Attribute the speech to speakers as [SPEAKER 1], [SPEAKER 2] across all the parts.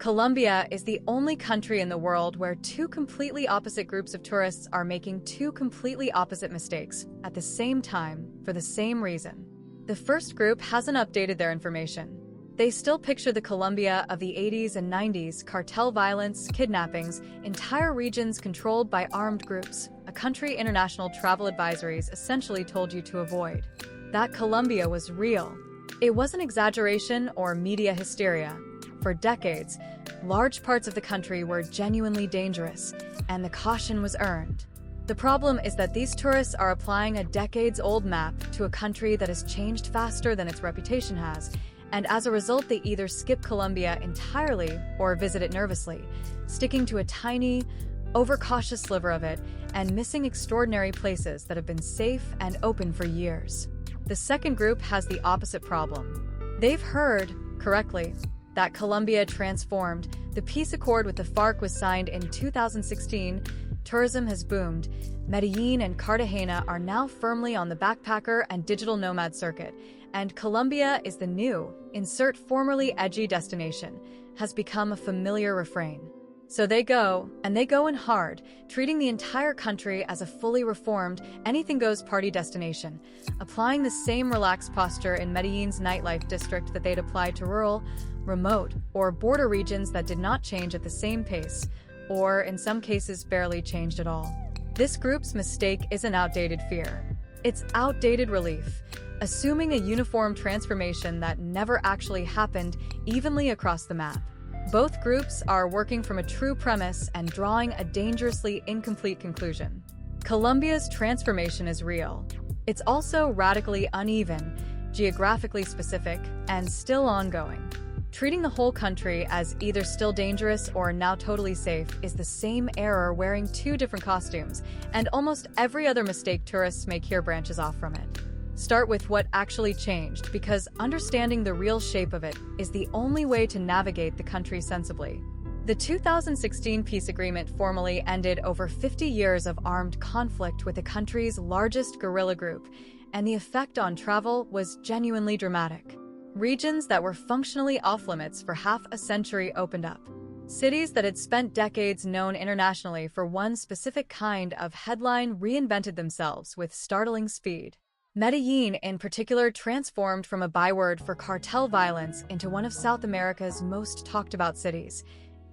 [SPEAKER 1] Colombia is the only country in the world where two completely opposite groups of tourists are making two completely opposite mistakes at the same time for the same reason. The first group hasn't updated their information. They still picture the Colombia of the 80s and 90s, cartel violence, kidnappings, entire regions controlled by armed groups, a country international travel advisories essentially told you to avoid. That Colombia was real. It wasn't exaggeration or media hysteria. For decades, large parts of the country were genuinely dangerous, and the caution was earned. The problem is that these tourists are applying a decades-old map to a country that has changed faster than its reputation has, and as a result they either skip Colombia entirely or visit it nervously, sticking to a tiny, overcautious sliver of it and missing extraordinary places that have been safe and open for years. The second group has the opposite problem. They've heard, correctly, that Colombia transformed. The peace accord with the FARC was signed in 2016. Tourism has boomed. Medellin and Cartagena are now firmly on the backpacker and digital nomad circuit, and Colombia is the new, insert formerly edgy destination, has become a familiar refrain. So they go, and they go in hard, treating the entire country as a fully reformed, anything-goes party destination, applying the same relaxed posture in Medellin's nightlife district that they'd applied to rural, remote, or border regions that did not change at the same pace, or in some cases barely changed at all. This group's mistake isn't outdated fear. It's outdated relief, assuming a uniform transformation that never actually happened evenly across the map. Both groups are working from a true premise and drawing a dangerously incomplete conclusion. Colombia's transformation is real. It's also radically uneven, geographically specific, and still ongoing. Treating the whole country as either still dangerous or now totally safe is the same error wearing two different costumes, and almost every other mistake tourists make here branches off from it. Start with what actually changed, because understanding the real shape of it is the only way to navigate the country sensibly. The 2016 peace agreement formally ended over 50 years of armed conflict with the country's largest guerrilla group, and the effect on travel was genuinely dramatic. Regions that were functionally off-limits for half a century opened up. Cities that had spent decades known internationally for one specific kind of headline reinvented themselves with startling speed. Medellin, in particular, transformed from a byword for cartel violence into one of South America's most talked-about cities.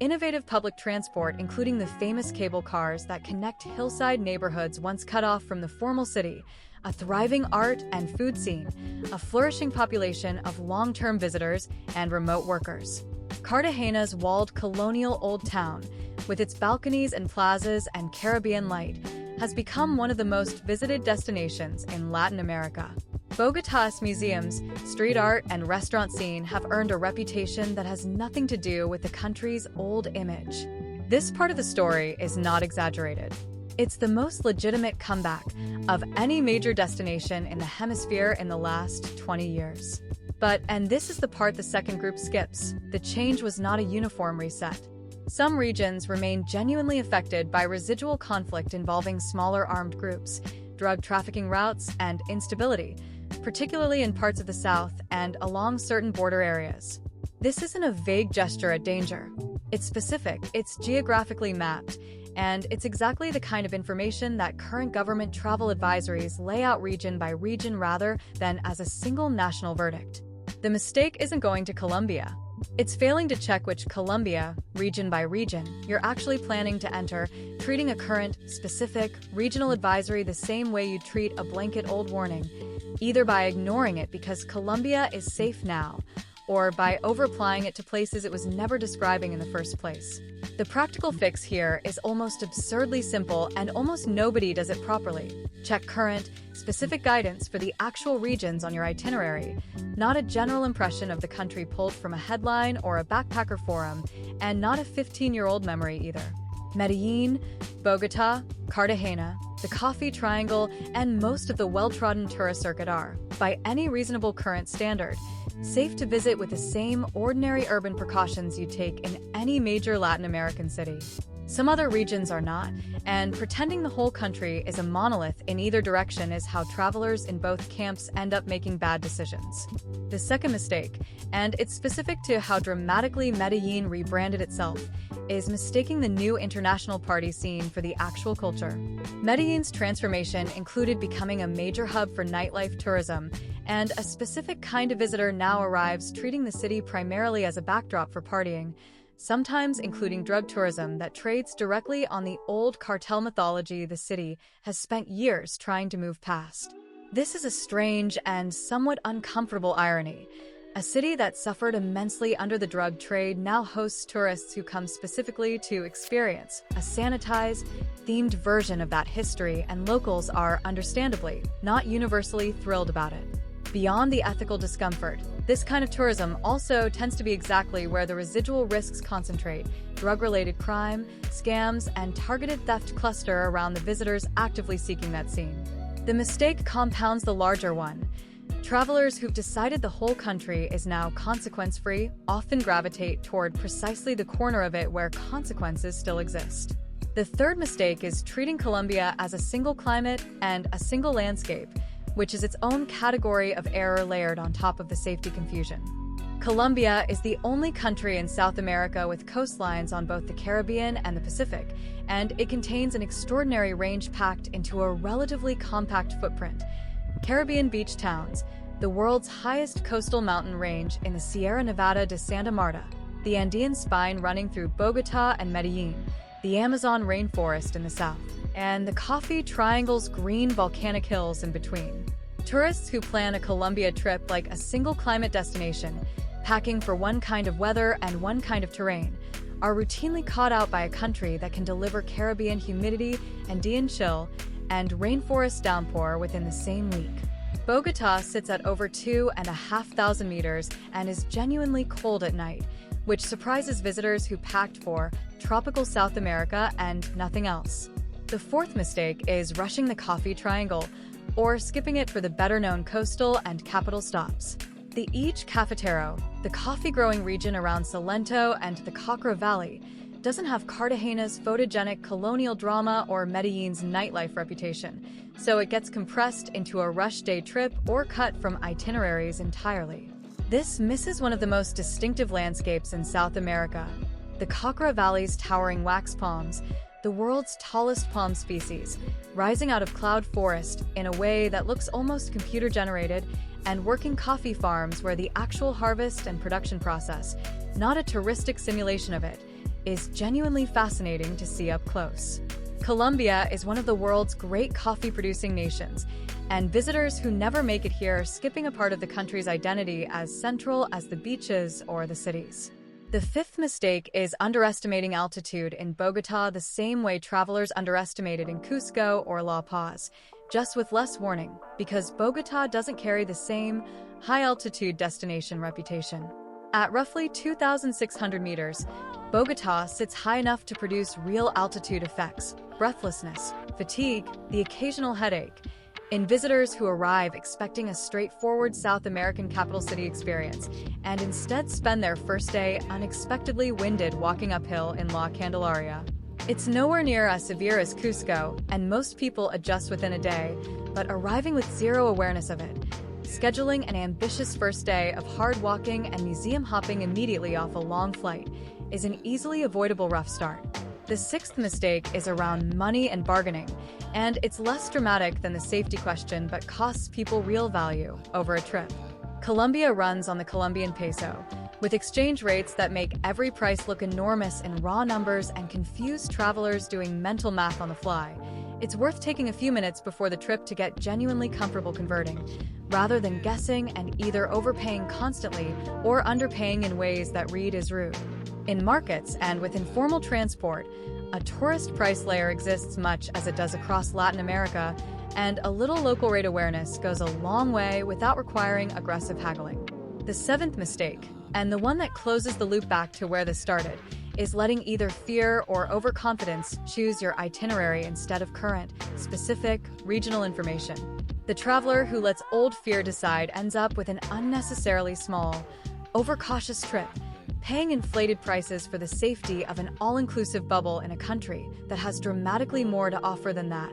[SPEAKER 1] Innovative public transport, including the famous cable cars that connect hillside neighborhoods once cut off from the formal city, a thriving art and food scene, a flourishing population of long-term visitors and remote workers. Cartagena's walled colonial old town, with its balconies and plazas and Caribbean light, has become one of the most visited destinations in Latin America. Bogota's museums, street art, and restaurant scene have earned a reputation that has nothing to do with the country's old image. This part of the story is not exaggerated. It's the most legitimate comeback of any major destination in the hemisphere in the last 20 years. But, and this is the part the second group skips, the change was not a uniform reset. Some regions remain genuinely affected by residual conflict involving smaller armed groups, drug trafficking routes, and instability, particularly in parts of the south and along certain border areas. This isn't a vague gesture at danger. It's specific, it's geographically mapped, and it's exactly the kind of information that current government travel advisories lay out region by region rather than as a single national verdict. The mistake isn't going to Colombia. It's failing to check which Colombia, region by region, you're actually planning to enter, treating a current, specific, regional advisory the same way you'd treat a blanket old warning, either by ignoring it because Colombia is safe now, or by over-applying it to places it was never describing in the first place. The practical fix here is almost absurdly simple, and almost nobody does it properly. Check current, specific guidance for the actual regions on your itinerary, not a general impression of the country pulled from a headline or a backpacker forum, and not a 15-year-old memory either. Medellin, Bogota, Cartagena, the Coffee Triangle, and most of the well-trodden tourist circuit are, by any reasonable current standard, safe to visit with the same ordinary urban precautions you take in any major Latin American city. Some other regions are not, and pretending the whole country is a monolith in either direction is how travelers in both camps end up making bad decisions. The second mistake, and it's specific to how dramatically Medellin rebranded itself, is mistaking the new international party scene for the actual culture. Medellin's transformation included becoming a major hub for nightlife tourism, and a specific kind of visitor now arrives treating the city primarily as a backdrop for partying, sometimes including drug tourism that trades directly on the old cartel mythology the city has spent years trying to move past. This is a strange and somewhat uncomfortable irony. A city that suffered immensely under the drug trade now hosts tourists who come specifically to experience a sanitized, themed version of that history, and locals are, understandably, not universally thrilled about it. Beyond the ethical discomfort, this kind of tourism also tends to be exactly where the residual risks concentrate: drug-related crime, scams, and targeted theft cluster around the visitors actively seeking that scene. The mistake compounds the larger one. Travelers who've decided the whole country is now consequence-free often gravitate toward precisely the corner of it where consequences still exist. The third mistake is treating Colombia as a single climate and a single landscape, which is its own category of error layered on top of the safety confusion. Colombia is the only country in South America with coastlines on both the Caribbean and the Pacific, and it contains an extraordinary range packed into a relatively compact footprint. Caribbean beach towns, the world's highest coastal mountain range in the Sierra Nevada de Santa Marta, the Andean spine running through Bogota and Medellin, the Amazon rainforest in the south, and the Coffee Triangle's green volcanic hills in between. Tourists who plan a Colombia trip like a single climate destination, packing for one kind of weather and one kind of terrain, are routinely caught out by a country that can deliver Caribbean humidity, Andean chill, and rainforest downpour within the same week. Bogota sits at over 2,500 meters and is genuinely cold at night, which surprises visitors who packed for tropical South America and nothing else. The fourth mistake is rushing the Coffee Triangle, or skipping it for the better-known coastal and capital stops. The Each Cafetero, the coffee-growing region around Salento and the Cocora Valley, doesn't have Cartagena's photogenic colonial drama or Medellin's nightlife reputation, so it gets compressed into a rush day trip or cut from itineraries entirely. This misses one of the most distinctive landscapes in South America: the Cocora Valley's towering wax palms, the world's tallest palm species, rising out of cloud forest in a way that looks almost computer-generated, and working coffee farms where the actual harvest and production process, not a touristic simulation of it, is genuinely fascinating to see up close. Colombia is one of the world's great coffee-producing nations, and visitors who never make it here are skipping a part of the country's identity as central as the beaches or the cities. The fifth mistake is underestimating altitude in Bogota the same way travelers underestimated in Cusco or La Paz, just with less warning, because Bogota doesn't carry the same high-altitude destination reputation. At roughly 2,600 meters, Bogota sits high enough to produce real altitude effects: breathlessness, fatigue, the occasional headache, in visitors who arrive expecting a straightforward South American capital city experience, and instead spend their first day unexpectedly winded walking uphill in La Candelaria. It's nowhere near as severe as Cusco, and most people adjust within a day, but arriving with zero awareness of it, scheduling an ambitious first day of hard walking and museum hopping immediately off a long flight, is an easily avoidable rough start. The sixth mistake is around money and bargaining, and it's less dramatic than the safety question but costs people real value over a trip. Colombia runs on the Colombian peso, with exchange rates that make every price look enormous in raw numbers and confuse travelers doing mental math on the fly. It's worth taking a few minutes before the trip to get genuinely comfortable converting, rather than guessing and either overpaying constantly or underpaying in ways that read as rude. In markets and with informal transport, a tourist price layer exists much as it does across Latin America, and a little local rate awareness goes a long way without requiring aggressive haggling. The seventh mistake, and the one that closes the loop back to where this started, is letting either fear or overconfidence choose your itinerary instead of current, specific, regional information. The traveler who lets old fear decide ends up with an unnecessarily small, overcautious trip, paying inflated prices for the safety of an all-inclusive bubble in a country that has dramatically more to offer than that,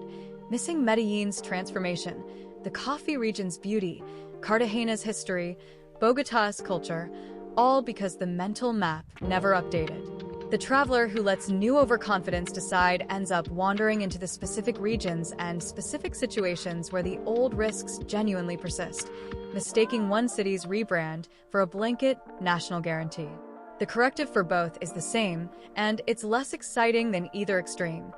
[SPEAKER 1] missing Medellin's transformation, the coffee region's beauty, Cartagena's history, Bogota's culture, all because the mental map never updated. The traveler who lets new overconfidence decide ends up wandering into the specific regions and specific situations where the old risks genuinely persist, mistaking one city's rebrand for a blanket national guarantee. The corrective for both is the same, and it's less exciting than either extreme.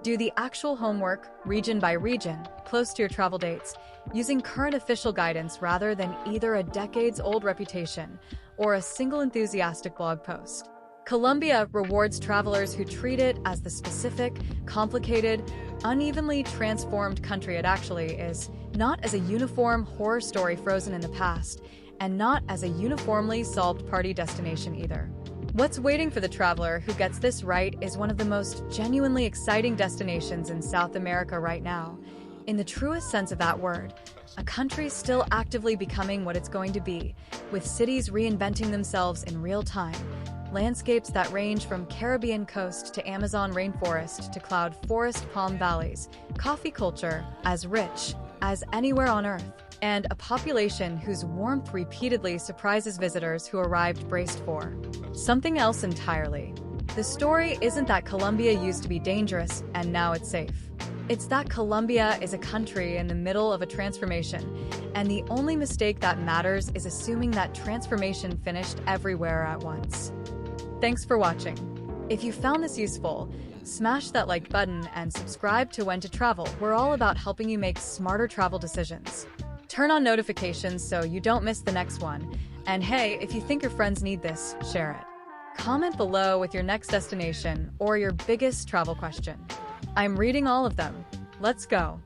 [SPEAKER 1] Do the actual homework, region by region, close to your travel dates, using current official guidance rather than either a decades-old reputation or a single enthusiastic blog post. Colombia rewards travelers who treat it as the specific, complicated, unevenly transformed country it actually is, not as a uniform horror story frozen in the past, and not as a uniformly solved party destination either. What's waiting for the traveler who gets this right is one of the most genuinely exciting destinations in South America right now. In the truest sense of that word, a country still actively becoming what it's going to be, with cities reinventing themselves in real time, landscapes that range from Caribbean coast to Amazon rainforest to cloud forest palm valleys, coffee culture as rich as anywhere on Earth, and a population whose warmth repeatedly surprises visitors who arrived braced for something else entirely. The story isn't that Colombia used to be dangerous and now it's safe. It's that Colombia is a country in the middle of a transformation, and the only mistake that matters is assuming that transformation finished everywhere at once. Thanks for watching. If you found this useful, smash that like button and subscribe to When to Travel. We're all about helping you make smarter travel decisions. Turn on notifications so you don't miss the next one. And hey, if you think your friends need this, share it. Comment below with your next destination or your biggest travel question. I'm reading all of them. Let's go.